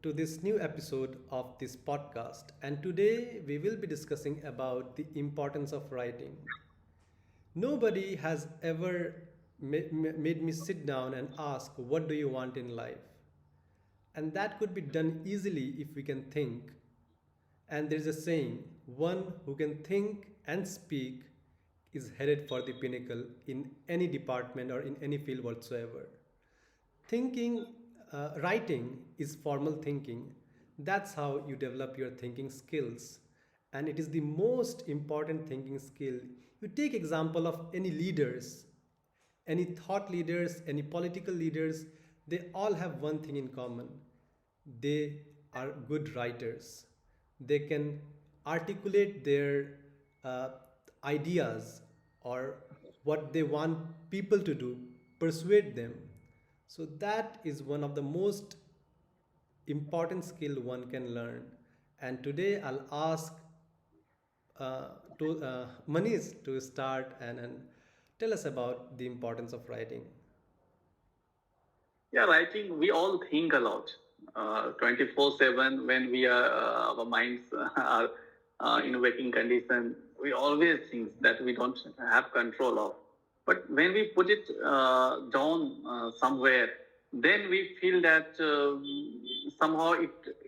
to this new episode of this podcast. And today we will be discussing about the importance of writing. Nobody has ever made me sit down and ask, "What do you want in life?" And that could be done easily if we can think. And there is a saying, one who can think and speak is headed for the pinnacle in any department or in any field whatsoever. Thinking, writing is formal thinking. That's how you develop your thinking skills. And it is the most important thinking skill. You take example of any leaders, any thought leaders, any political leaders, they all have one thing in common. They are good writers. They can articulate their uh, ideas or what they want people to do, persuade them. So that is one of the most important skill one can learn. And today I'll ask uh, to Manish to start and tell us about the importance of writing. Yeah, writing, we all think a lot. 24/7 when we are, our minds are in waking condition, we always think that we don't have control of. But when we put it down somewhere, then we feel that somehow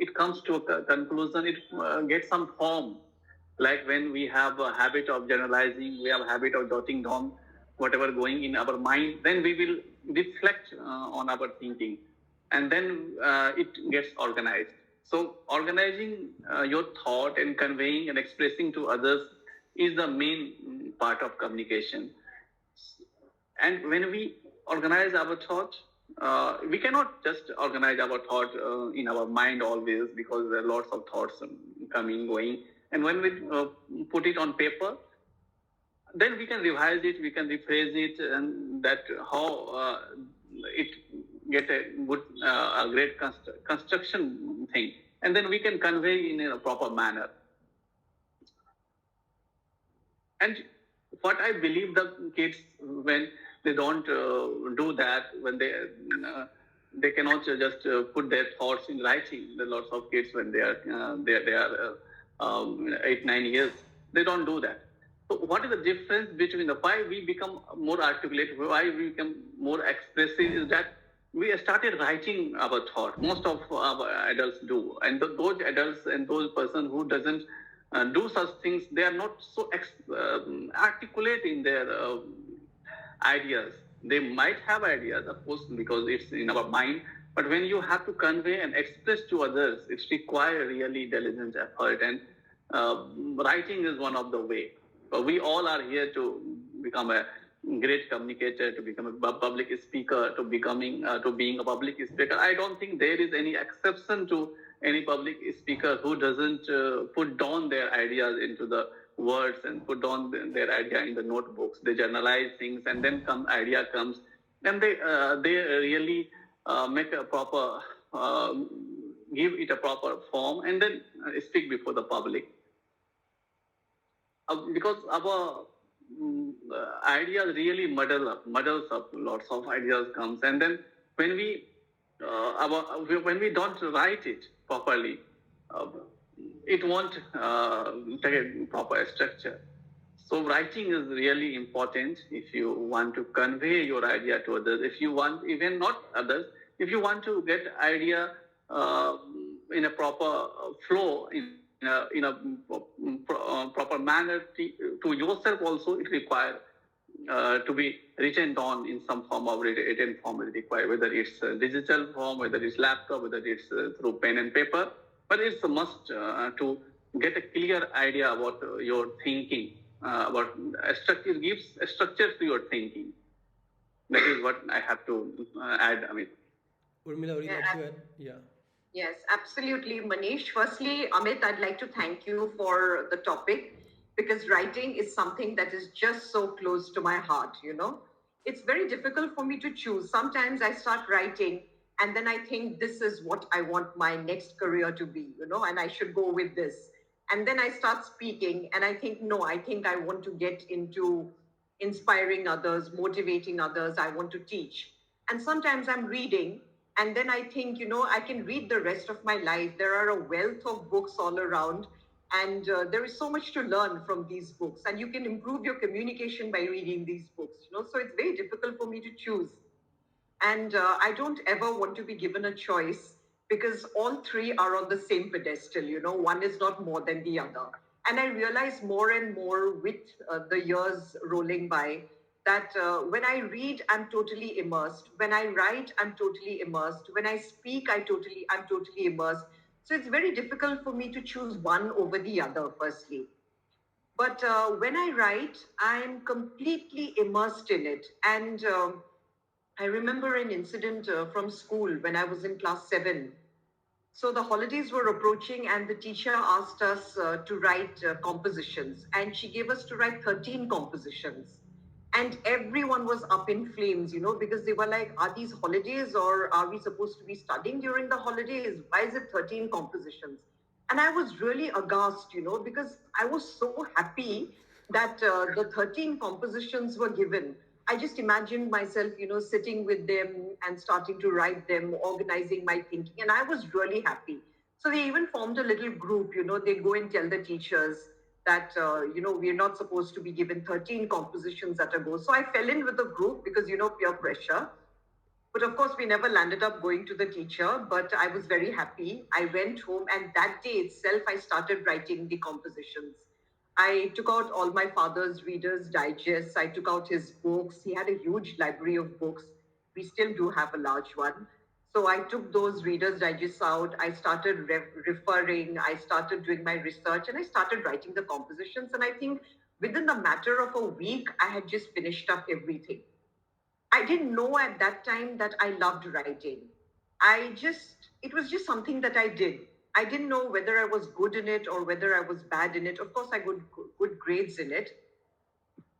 it comes to a conclusion, it gets some form. Like when we have a habit of generalizing, we have a habit of jotting down whatever going in our mind, then we will reflect on our thinking, and then it gets organized. So organizing your thought and conveying and expressing to others is the main part of communication. And when we organize our thought, we cannot just organize our thought in our mind always, because there are lots of thoughts coming, going. And when we put it on paper, then we can revise it, we can rephrase it, and that how it get a good, a great construction thing, and then we can convey in a proper manner. And what I believe the kids, when they don't do that, when they cannot just put their thoughts in writing. There are lots of kids when they are 8 9 years, they don't do that. So what is the difference between the why we become more articulate, why we become more expressive, is that we started writing our thought. Most of our adults do, and those adults and those person who doesn't do such things, they are not so articulate in their ideas. They might have ideas, of course, because it's in our mind. But when you have to convey and express to others, it requires really diligent effort. And writing is one of the way. We all are here to become a great communicator, to become a public speaker, to being a public speaker. I don't think there is any exception to any public speaker who doesn't put down their ideas into the words and put down their idea in the notebooks. They journalize things, and then idea comes, and they really make a proper give it a proper form, and then speak before the public. Because our ideas really muddles up. Lots of ideas comes, and then when when we don't write it properly, uh, it won't take a proper structure. So writing is really important if you want to convey your idea to others. If you want, even not others, if you want to get idea uh, in a proper flow, proper manner to yourself also, it requires to be written down in some form of written form is required, whether it's digital form, whether it's laptop, whether it's through pen and paper. But it's a must to get a clear idea about your thinking, about a structure, gives a structure to your thinking. That is what I have to add, Amit. Urmila, would you Yeah, like to add? Yeah. yes, absolutely, Manish. Firstly, Amit, I'd like to thank you for the topic because writing is something that is just so close to my heart. It's very difficult for me to choose. Sometimes I start writing and then I think this is what I want my next career to be, and I should go with this. And then I start speaking and I think, no, I think I want to get into inspiring others, motivating others. I want to teach. And sometimes I'm reading And then I think, I can read the rest of my life. There are a wealth of books all around, and there is so much to learn from these books. And you can improve your communication by reading these books. So it's very difficult for me to choose. And I don't ever want to be given a choice because all three are on the same pedestal. One is not more than the other. And I realize more and more with the years rolling by that when I read, I'm totally immersed. When I write, I'm totally immersed. When I speak, I'm totally immersed. So it's very difficult for me to choose one over the other, firstly. But when I write, I'm completely immersed in it. And I remember an incident from school when I was in class 7. So the holidays were approaching, and the teacher asked us to write compositions, and she gave us to write 13 compositions. And everyone was up in flames, because they were like, are these holidays or are we supposed to be studying during the holidays? Why is it 13 compositions? And I was really aghast, because I was so happy that the 13 compositions were given. I just imagined myself, sitting with them and starting to write them, organizing my thinking, and I was really happy. So they even formed a little group, they go and tell the teachers that, we're not supposed to be given 13 compositions at a go. So I fell in with the group because, peer pressure. But of course, we never landed up going to the teacher, but I was very happy. I went home, and that day itself, I started writing the compositions. I took out all my father's Reader's Digest. I took out his books. He had a huge library of books. We still do have a large one. So I took those Reader's Digests out. I started referring. I started doing my research, and I started writing the compositions. And I think within the matter of a week, I had just finished up everything. I didn't know at that time that I loved writing. It was just something that I did. I didn't know whether I was good in it or whether I was bad in it. Of course, I got good grades in it.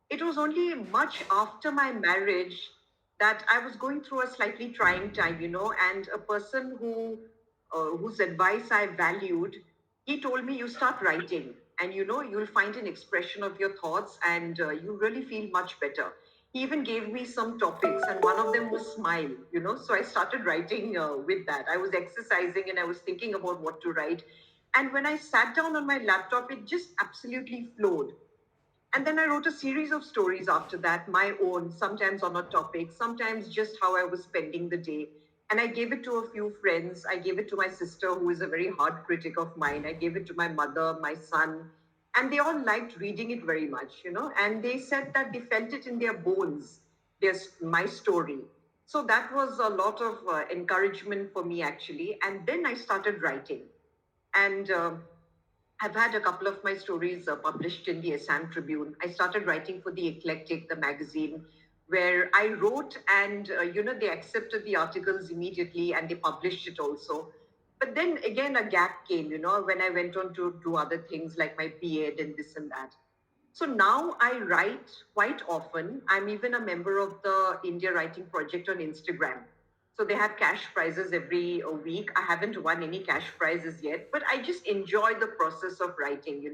It was only much after my marriage that I was going through a slightly trying time, and a person whose advice I valued, he told me, you start writing, and you'll find an expression of your thoughts, and you really feel much better. He even gave me some topics, and one of them was smile. So I started writing with that. I was exercising and I was thinking about what to write. And when I sat down on my laptop, it just absolutely flowed. And then I wrote a series of stories after that, my own, sometimes on a topic, sometimes just how I was spending the day. And I gave it to a few friends. I gave it to my sister, who is a very hard critic of mine. I gave it to my mother, my son. And they all liked reading it very much. And they said that they felt it in their bones, my story. So that was a lot of encouragement for me, actually. And then I started writing. And I've had a couple of my stories published in the Assam Tribune. I started writing for the Eclectic, the magazine, where I wrote, and they accepted the articles immediately and they published it also. But then again, a gap came, when I went on to do other things like my B.Ed and this and that. So now I write quite often. I'm even a member of the India Writing Project on Instagram. So they have cash prizes every week. I haven't won any cash prizes yet, but I just enjoy the process of writing.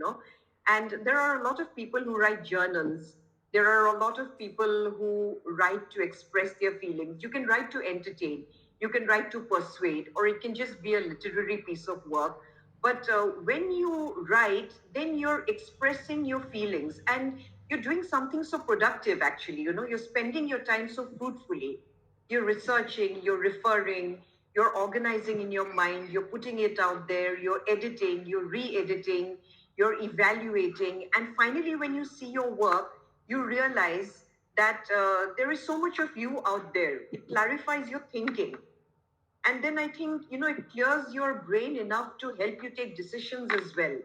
And there are a lot of people who write journals. There are a lot of people who write to express their feelings. You can write to entertain, you can write to persuade, or it can just be a literary piece of work. But when you write, then you're expressing your feelings and you're doing something so productive, actually. You're spending your time so fruitfully. You're researching, you're referring, you're organizing in your mind, you're putting it out there, you're editing, you're re-editing, you're evaluating. And finally, when you see your work, you realize that there is so much of you out there. It clarifies your thinking. And then I think, it clears your brain enough to help you take decisions as well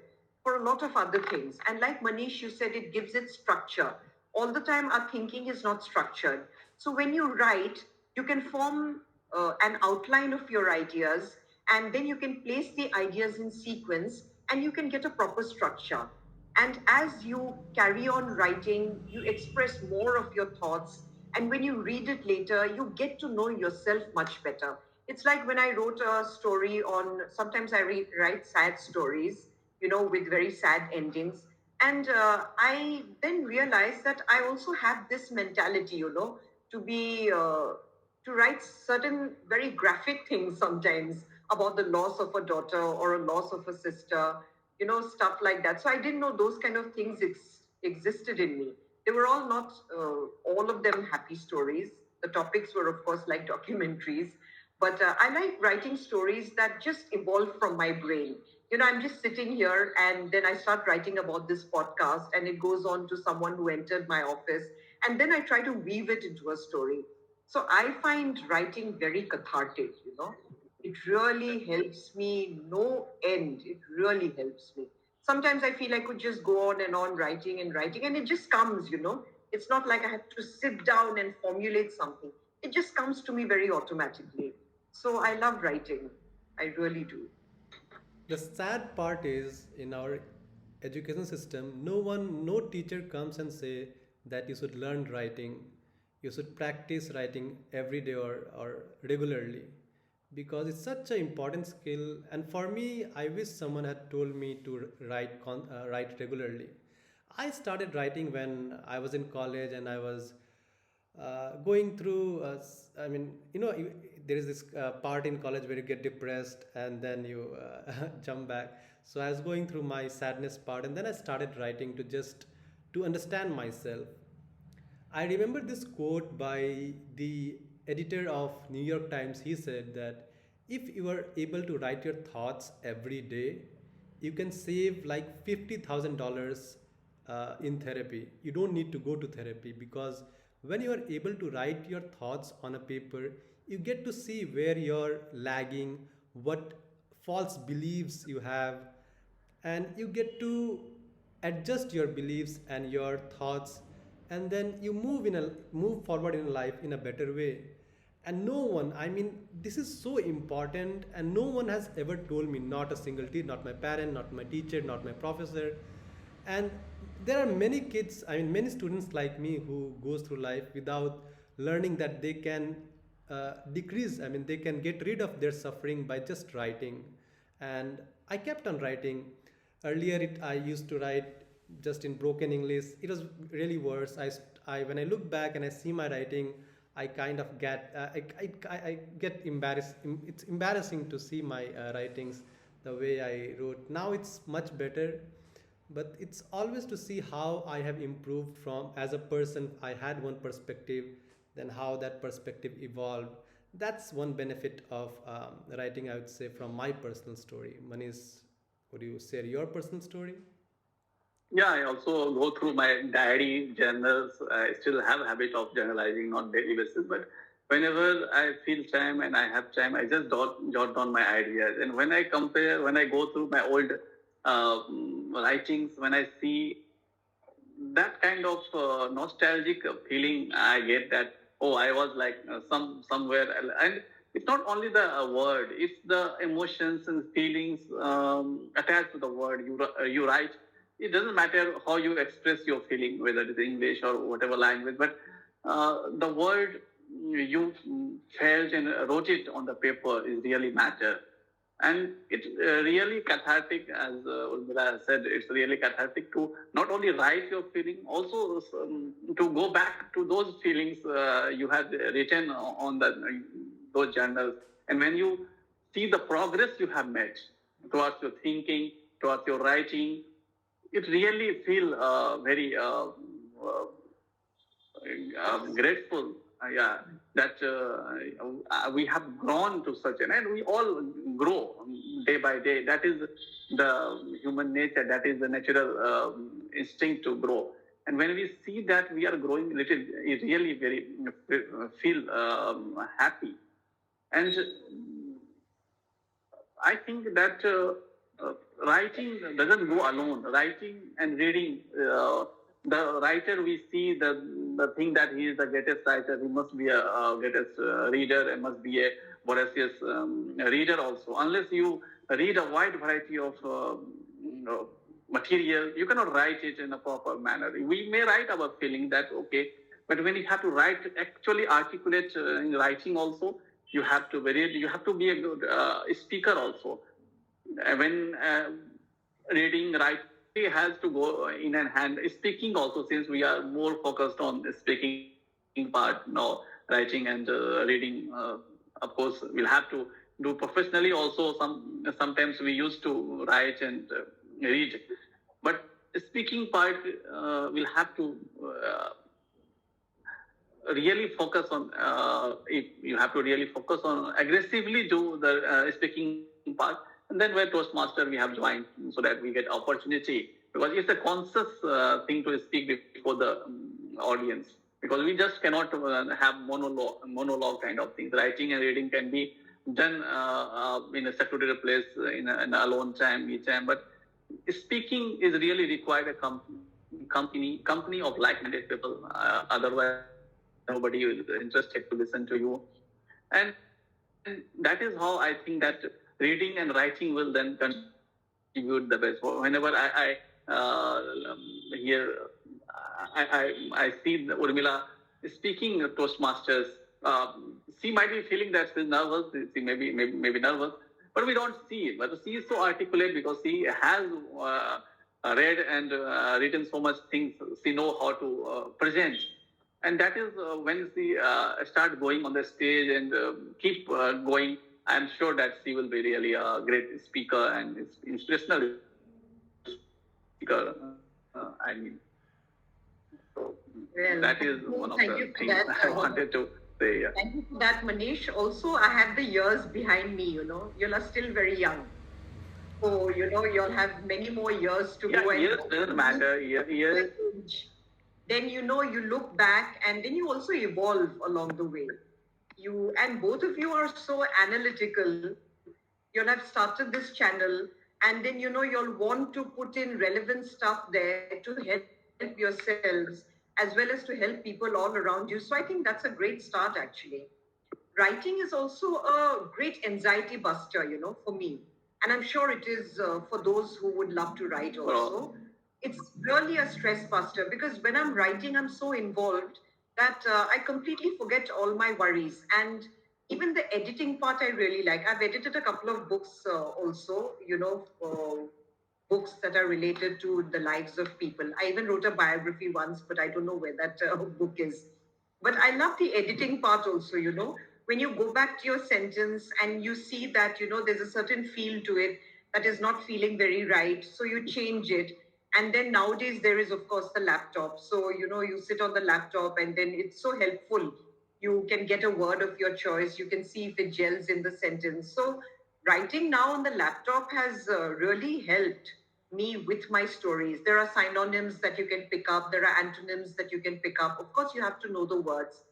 for a lot of other things. And like Manish, you said, it gives it structure. All the time, our thinking is not structured. So when you write, you can form an outline of your ideas, and then you can place the ideas in sequence, and you can get a proper structure. And as you carry on writing, you express more of your thoughts. And when you read it later, you get to know yourself much better. It's like when I wrote a story on, sometimes I write sad stories, with very sad endings. And I then realized that I also have this mentality, to be to write certain very graphic things sometimes about the loss of a daughter or a loss of a sister, stuff like that. So I didn't know those kind of things existed in me. They were all not, all of them happy stories. The topics were, of course, like documentaries. But I like writing stories that just evolve from my brain. I'm just sitting here and then I start writing about this podcast and it goes on to someone who entered my office. And then I try to weave it into a story. So I find writing very cathartic. It really helps me no end. It really helps me. Sometimes I feel I could just go on and on writing and writing, and it just comes. It's not like I have to sit down and formulate something. It just comes to me very automatically. So I love writing. I really do. The sad part is in our education system, no teacher comes and say that you should learn writing, you should practice writing every day or regularly because it's such an important skill. And for me, I wish someone had told me to write regularly. I started writing when I was in college and I was going through I mean there is this part in college where you get depressed and then you jump back. So I was going through my sadness part and then I started writing to just to understand myself. I remember this quote by the editor of New York Times. He said that if you are able to write your thoughts every day, you can save like $50,000 in therapy. You don't need to go to therapy because when you are able to write your thoughts on a paper, you get to see where you're lagging, what false beliefs you have, and you get to adjust your beliefs and your thoughts, and then you move forward in life in a better way. And no one, I mean, this is so important, and no one has ever told me, not a single teacher, not my parent, not my teacher, not my professor. And there are many kids, I mean many students like me who goes through life without learning that they can decrease, I mean they can get rid of their suffering by just writing. And I kept on writing. Earlier I used to write just in broken English. It was really worse. I when I look back and I see my writing, I kind of get I get embarrassed. It's embarrassing to see my writings, the way I wrote. Now it's much better, but it's always to see how I have improved from as a person. I had one perspective, then how that perspective evolved. That's one benefit of writing, I would say, from my personal story. Manish, would you share your personal story? Yeah, I also go through my diary journals. I still have a habit of journalizing, not daily basis, but whenever I feel time and I have time, I just jot down my ideas. And when I compare, when I go through my old writings, when I see that kind of nostalgic feeling I get, that oh, I was like somewhere. And it's not only the word, it's the emotions and feelings attached to the word you write. It doesn't matter how you express your feeling, whether it's English or whatever language, but the word you felt and wrote it on the paper is really matter. And it's really cathartic, as Urmila said, it's really cathartic to not only write your feeling, also to go back to those feelings you had written on those journals. And when you see the progress you have made towards your thinking, towards your writing, it really feel very grateful, yeah, that we have grown to such and we all grow day by day. That is the human nature. That is the natural instinct to grow. And when we see that we are growing little, it really very feel happy. And I think that writing doesn't go alone. Writing and reading, the writer we see the thing that he is the greatest writer. He must be a greatest reader and must be a voracious reader also. Unless you read a wide variety of material, you cannot write it in a proper manner. We may write our feeling that okay, but when you have to write, actually articulate in writing also, you have to be a good speaker also. When reading, writing has to go in and hand. Speaking also, since we are more focused on the speaking part now, writing and reading. Of course, we'll have to do professionally also. Sometimes we used to write and read, but speaking part will have to really focus on if you have to really focus on aggressively do the speaking part, and then where Toastmaster we have joined so that we get opportunity, because it's a conscious thing to speak before the audience, because we just cannot have monologue kind of things. Writing and reading can be done in a secluded place in a alone time, me time, but speaking is really required a company of like-minded people. Otherwise, nobody is interested to listen to you. And that is how I think that reading and writing will then contribute the best. Whenever I hear, I see Urmila speaking Toastmasters, she might be feeling that she's nervous, she maybe nervous, but we don't see it. But she is so articulate because she has read and written so much things. She know how to present, and that is when she start going on the stage and keep going. I'm sure that she will be really a great speaker and inspirational speaker. I mean, so Well, that is one of thank the you for things that. I wanted to say. Yeah. Thank you for that, Manish. Also, I have the years behind me, you are still very young. So, you'll have many more years to Yeah, go and years doesn't matter. Years, then, you look back and then you also evolve along the way. And both of you are so analytical. You'll have started this channel, and then, you'll want to put in relevant stuff there to help yourselves as well as to help people all around you. So I think that's a great start, actually. Writing is also a great anxiety buster, for me. And I'm sure it is for those who would love to write also. It's really a stress buster because when I'm writing, I'm so involved that I completely forget all my worries. And even the editing part, I really like. I've edited a couple of books also, books that are related to the lives of people. I even wrote a biography once, but I don't know where that book is. But I love the editing part also, when you go back to your sentence and you see that, there's a certain feel to it that is not feeling very right. So you change it. And then nowadays there is, of course, the laptop. So, you sit on the laptop and then it's so helpful. You can get a word of your choice. You can see if it gels in the sentence. So writing now on the laptop has really helped me with my stories. There are synonyms that you can pick up. There are antonyms that you can pick up. Of course, you have to know the words.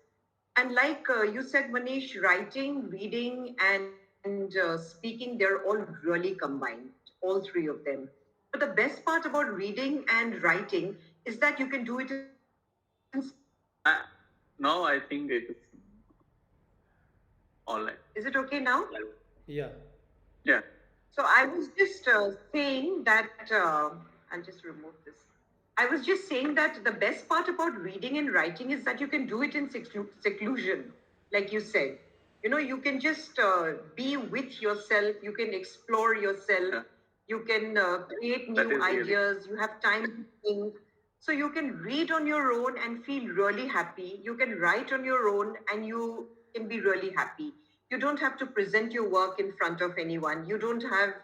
And like you said, Manish, writing, reading, and speaking, they're all really combined, all three of them. But the best part about reading and writing is that you can do it in simultaneous. now I think it is all right. Is it okay now? Yeah. Yeah. So I was just saying that, I'll just remove this. I was just saying that the best part about reading and writing is that you can do it in seclusion, like you said. You can just be with yourself, you can explore yourself, Yeah. you can create That new is really. ideas, you have time to think. So you can read on your own and feel really happy. You can write on your own and you can be really happy. You don't have to present your work in front of anyone. You don't have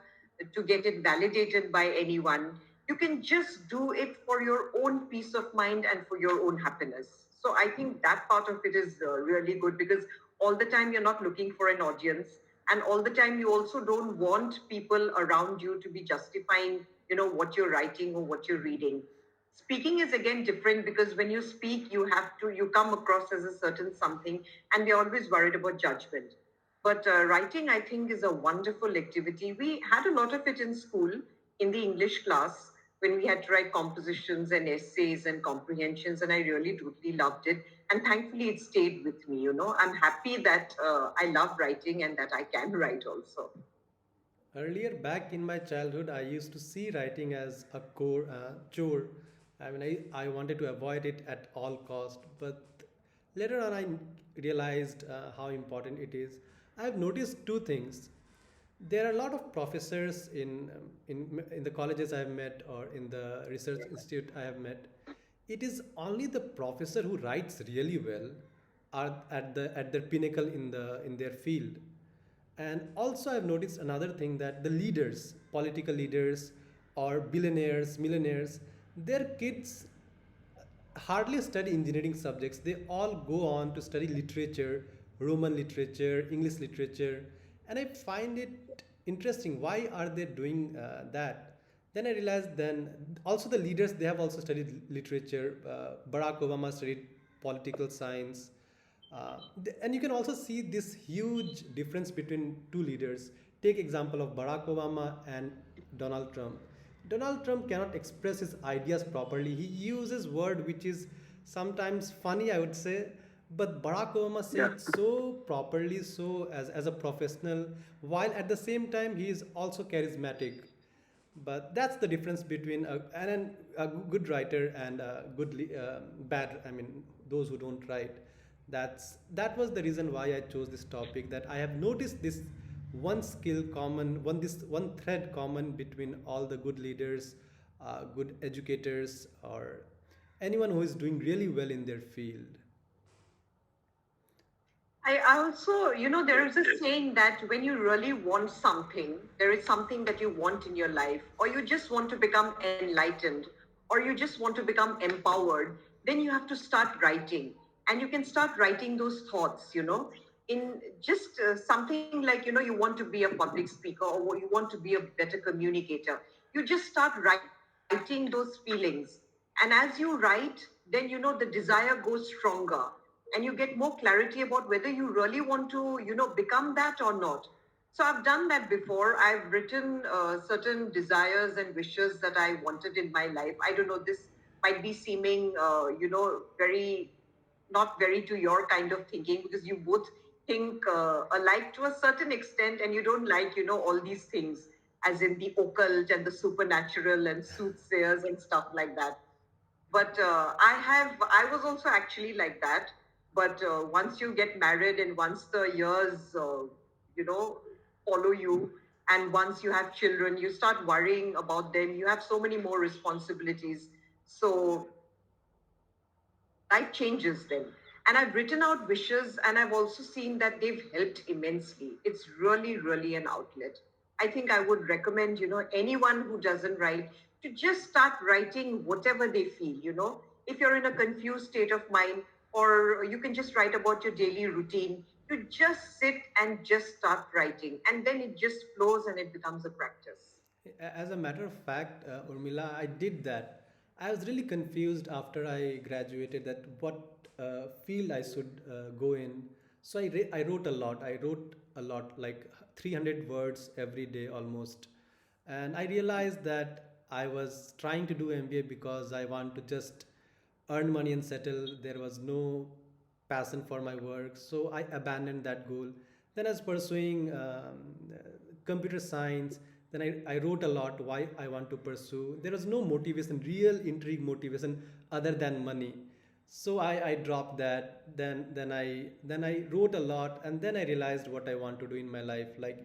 to get it validated by anyone. You can just do it for your own peace of mind and for your own happiness. So I think that part of it is really good because all the time you're not looking for an audience, and all the time you also don't want people around you to be justifying, what you're writing or what you're reading. Speaking is again different because when you speak, you come across as a certain something, and we're always worried about judgment. But writing, I think, is a wonderful activity. We had a lot of it in school, in the English class, when we had to write compositions and essays and comprehensions, and I really totally loved it. And thankfully, it stayed with me. I'm happy that I love writing and that I can write also. Earlier, back in my childhood, I used to see writing as a core chore. I wanted to avoid it at all cost. But later on, I realized how important it is. I've noticed two things. There are a lot of professors in the colleges I've met or in the research institute I have met. It is only the professor who writes really well. are at their pinnacle in their field. And also, I've noticed another thing, that the leaders, political leaders or billionaires, millionaires, their kids hardly study engineering subjects. They all go on to study literature, Roman literature, English literature, and I find it interesting. Why are they doing that? Then I realized, then also the leaders, they have also studied literature. Barack Obama studied political science. And you can also see this huge difference between two leaders. Take example of Barack Obama and Donald Trump. Donald Trump cannot express his ideas properly. He uses word which is sometimes funny, I would say, but Barack Obama say Yeah. it so properly, so as a professional, while at the same time he is also charismatic. But that's the difference between a good writer and a bad, I mean, those who don't write. That was the reason why I chose this topic, that I have noticed this one skill common, one thread common between all the good leaders, good educators, or anyone who is doing really well in their field. I also, there Yes, is a yes. saying that when you really want something, there is something that you want in your life, or you just want to become enlightened, or you just want to become empowered, then you have to start writing. And you can start writing those thoughts, in just something like, you want to be a public speaker, or you want to be a better communicator. You just start writing those feelings. And as you write, then, the desire goes stronger, and you get more clarity about whether you really want to become that or not. So I've done that before. I've written certain desires and wishes that I wanted in my life. I don't know, this might be seeming very not very to your kind of thinking, because you both think alike to a certain extent, and you don't like all these things, as in the occult and the supernatural and soothsayers and stuff like that. But I was also actually like that. But once you get married, and once the years you know follow you, and once you have children, you start worrying about them. You have so many more responsibilities. So life changes then. And I've written out wishes, and I've also seen that they've helped immensely. It's really, really an outlet. I think I would recommend, anyone who doesn't write, to just start writing whatever they feel. If you're in a confused state of mind, or you can just write about your daily routine, to just sit and just start writing. And then it just flows and it becomes a practice. As a matter of fact, Urmila, I did that. I was really confused after I graduated, that what field I should go in. So I wrote a lot. I wrote a lot, like 300 words every day almost. And I realized that I was trying to do MBA because I want to just earn money and settle. There was no passion for my work, so I abandoned that goal. Then I was pursuing computer science. Then I wrote a lot why I want to pursue. There was no motivation, real intrigue motivation, other than money. So I dropped that. Then I wrote a lot, and then I realized what I want to do in my life, like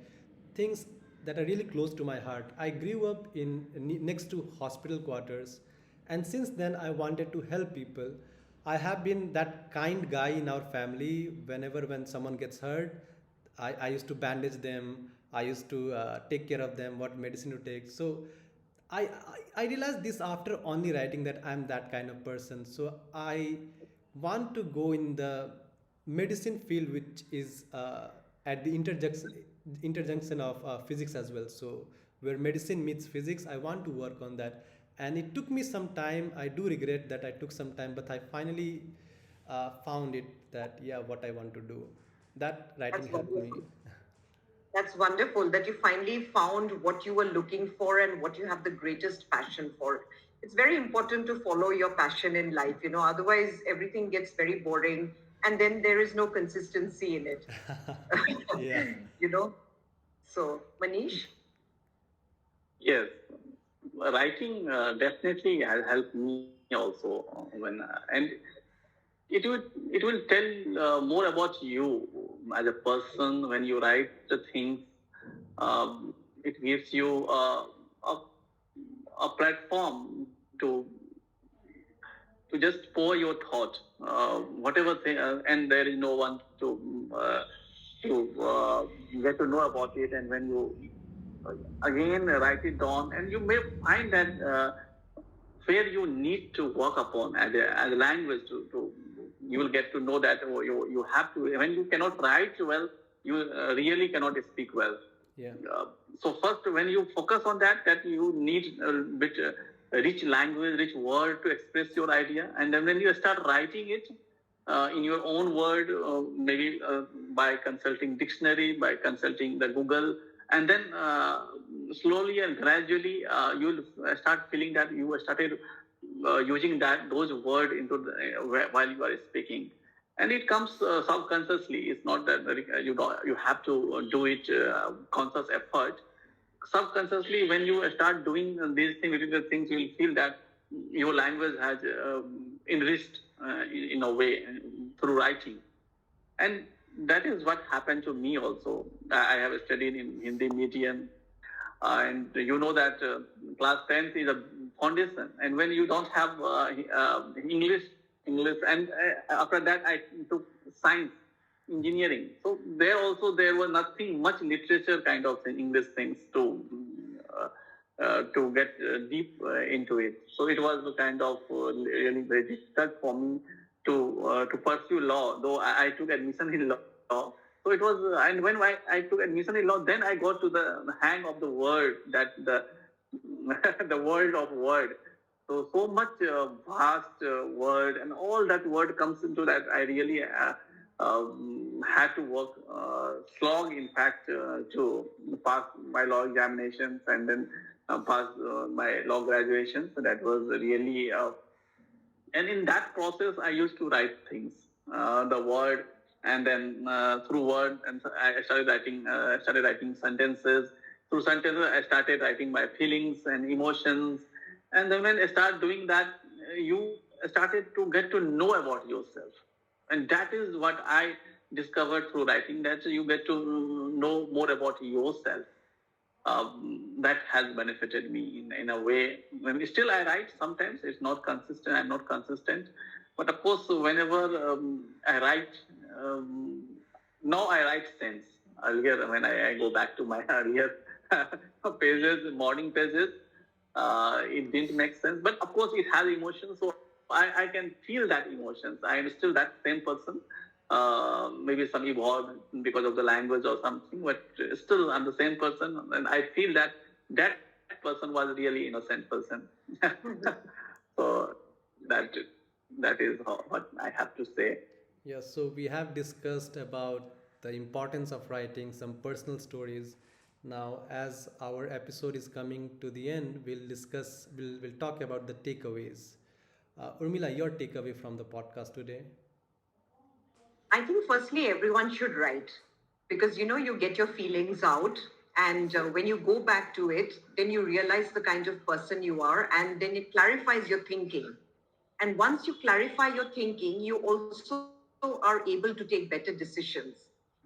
things that are really close to my heart. I grew up next to hospital quarters, and since then I wanted to help people. I have been that kind guy in our family. When someone gets hurt, I used to bandage them. I used to take care of them, what medicine to take. So I realized this after only writing, that I'm that kind of person. So I want to go in the medicine field, which is at the interjunction of physics as well. So where medicine meets physics, I want to work on that. And it took me some time. I do regret that I took some time, but I finally found it, that yeah, what I want to do. That writing That's helped me. wonderful. That's wonderful that you finally found what you were looking for and what you have the greatest passion for. It's very important to follow your passion in life, otherwise everything gets very boring, and then there is no consistency in it, Yeah. you know. So, Manish, Yes, writing definitely has helped me also when and it will tell more about you as a person when you write the things. It gives you a platform to to just pour your thought, whatever thing, and there is no one to get to know about it. And when you again write it down, and you may find that where you need to work upon as a language to you will get to know that you have to, when you cannot write well, you really cannot speak well. Yeah. So first, when you focus on that you need a bit rich language, rich word to express your idea, and then when you start writing it in your own word, maybe by consulting dictionary, by consulting the Google, and then slowly and gradually you'll start feeling that you started using those words into while you are speaking, and it comes subconsciously. It's not that you have to do it conscious effort. Subconsciously, when you start doing these things, little things, you'll feel that your language has enriched in a way through writing. And that is what happened to me also. I have studied in Hindi medium, and you know that class 10th is a foundation. And when you don't have English, and after that I took science, engineering. So there also there was nothing much literature kind of thing, English things to get deep into it. So it was kind of really very difficult for me to pursue law, though I took admission in law. So it was, and when I took admission in law, then I got to the hang of the word, that the the world of word. So much vast word, and all that word comes into that. I really had to work slog, in fact, to pass my law examinations, and then pass my law graduation. So that was really, and in that process, I used to write things, the word, and then through word, and so I started writing sentences. Through sentences, I started writing my feelings and emotions. And then when I start doing that, you started to get to know about yourself. And that is what I discovered through writing, that you get to know more about yourself. That has benefited me in a way. When still I write, sometimes it's not consistent, I'm not consistent. But of course, whenever I write, um, now I write sense. Earlier, when I go back to my earlier pages, morning pages, it didn't make sense. But of course, it has emotions, so I can feel that emotions. I am still that same person. Maybe some evolved because of the language or something, but still I'm the same person, and I feel that that person was really innocent person. So that that is what I have to say. Yeah, so we have discussed about the importance of writing, some personal stories. Now, as our episode is coming to the end, we'll talk about the takeaways. Urmila, your takeaway from the podcast today? I think firstly, everyone should write because you get your feelings out. And when you go back to it, then you realize the kind of person you are, and then it clarifies your thinking. And once you clarify your thinking, you also are able to take better decisions.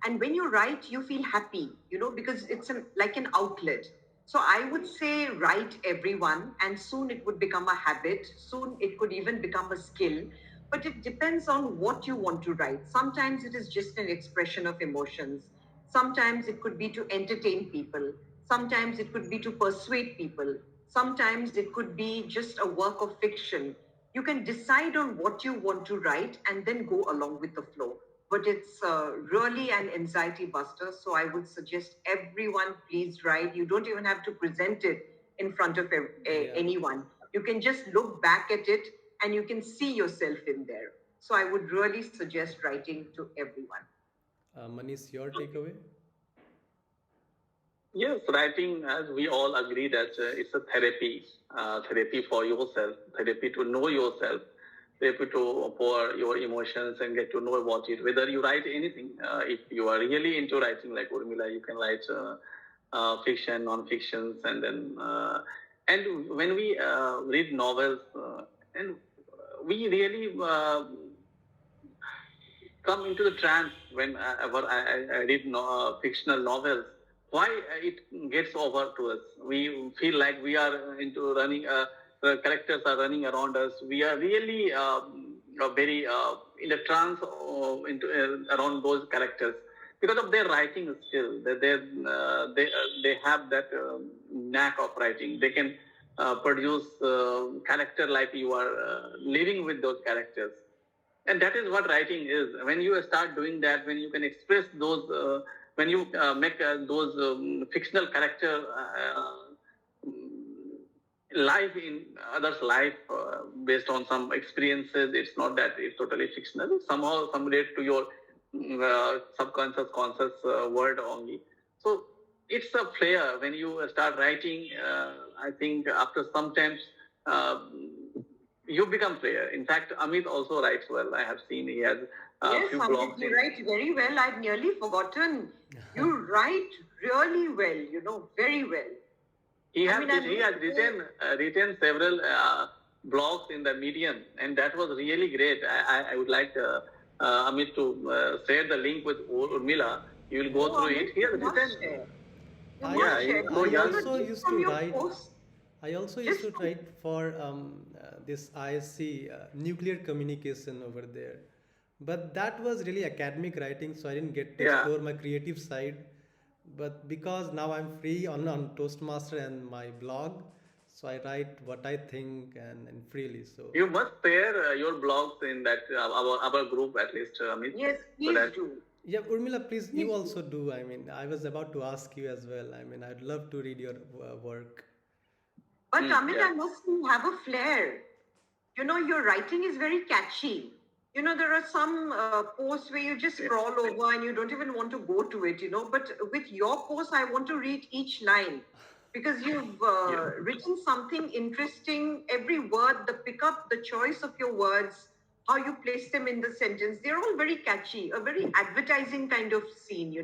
And when you write, you feel happy, because it's like an outlet. So I would say write everyone, and soon it would become a habit. Soon it could even become a skill. But it depends on what you want to write. Sometimes it is just an expression of emotions. Sometimes it could be to entertain people. Sometimes it could be to persuade people. Sometimes it could be just a work of fiction. You can decide on what you want to write and then go along with the flow. But it's really an anxiety buster. So I would suggest everyone please write. You don't even have to present it in front of Yeah. anyone. You can just look back at it and you can see yourself in there. So I would really suggest writing to everyone. Manish, your takeaway? Yes, writing, as we all agree, that it's a therapy, therapy for yourself, therapy to know yourself, therapy to pour your emotions and get to know about it. Whether you write anything, if you are really into writing, like Urmila, you can write fiction, non-fictions, and then and when we read novels, and we really come into the trance whenever I read fictional novels. Why it gets over to us? We feel like we are into running characters are running around us. We are really very in a trance around those characters because of their writing skill. They have that knack of writing. They can produce character like you are living with those characters, and that is what writing is. When you start doing that, when you can express those, when you make those fictional character life in others' life based on some experiences. It's not that it's totally fictional. Somehow, some relate to your subconscious, conscious world only. So it's a flair when you start writing. I think after some times. Uh, you become flair. In fact, Amit also writes well. I have seen he has a Yes, few Amit, blogs you in. write very well. I'd nearly forgotten. You write really well, very well. He I has mean, I he must has say, written several blogs in the Medium, and that was really great. I would like Amit to share the link with Urmila. You will go oh, through it. Amit, He you has must written. share. You I Yeah, must he share is so because I young. also just used from to your write. post, I also used just to from, write for this ISC nuclear communication over there, but that was really academic writing, so I didn't get to Yeah, explore my creative side. But because now I'm free on Toastmaster and my blog, so I write what I think and freely. So you must share your blogs in that our group at least, Amit, yes, so please that do. yeah, Urmila, please you Please do. also do. I mean, I was about to ask you as well. I mean, I'd love to read your work. But Amit, yeah. I must say you have a flair. Your writing is very catchy. There are some posts where you just Yeah. scroll over and you don't even want to go to it. But with your post, I want to read each line because you've Yeah. written something interesting. Every word, the pickup, the choice of your words, how you place them in the sentence, they're all very catchy, a very advertising kind of scene.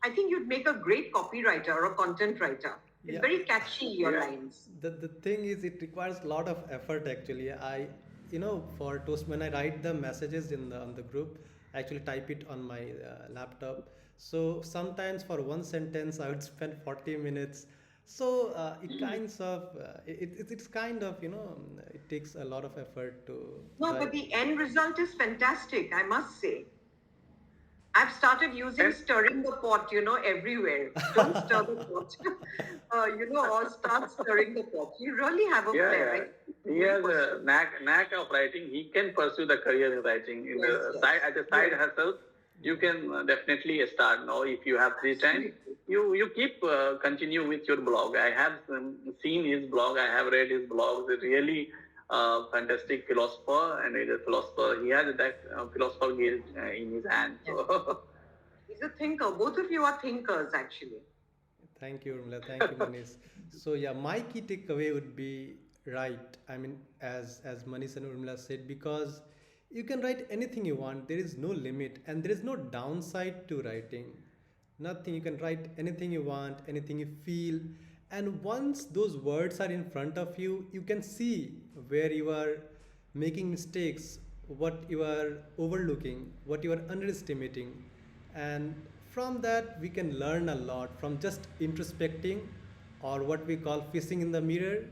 I think you'd make a great copywriter or a content writer. It's Yeah, very catchy, your Yeah. lines. the thing is it requires a lot of effort actually. For Toast, when I write the messages in the on the group, I actually type it on my laptop. So sometimes for one sentence I would spend 40 minutes. So it kinds of it's kind of it takes a lot of effort to No, write. but the end result is fantastic, I must say. I've started using And stirring the pot, everywhere. Don't stir the pot, or start stirring the pot. You really have a yeah, flair. yeah. I think you He really has pursue. a knack of writing. He can pursue the career in writing. In Yes, the side, yes, as a side yes, hustle, you Yeah. can definitely start now if you have free time. absolutely. You keep continue with your blog. I have seen his blog. I have read his blog. He's really fantastic philosopher, and he's a philosopher. He has that philosopher guild in his hand. Yeah. So He's a thinker. Both of you are thinkers, actually. Thank you, Urmila. Thank you, Manish. So yeah, my key takeaway would be right. I mean, as Manish and Urmila said, because you can write anything you want. There is no limit, and there is no downside to writing. Nothing. You can write anything you want, anything you feel, and once those words are in front of you, you can see where you are making mistakes, what you are overlooking, what you are underestimating, and from that we can learn a lot from just introspecting or what we call fishing in the mirror.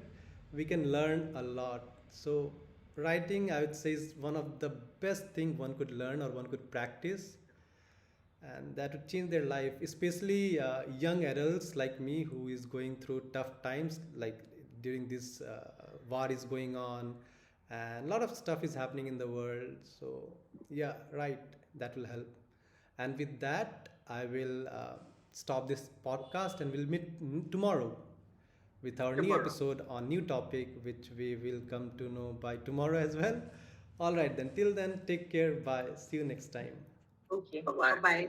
We can learn a lot. So writing, I would say, is one of the best thing one could learn or one could practice, and that would change their life, especially young adults like me who is going through tough times, like during this war is going on and a lot of stuff is happening in the world. So yeah, right, that will help. And with that, I will stop this podcast and we'll meet tomorrow with our new tomorrow. episode on new topic, which we will come to know by tomorrow as well. All right, then till then, take care. Bye. See you next time. Okay. Bye Bye bye. bye.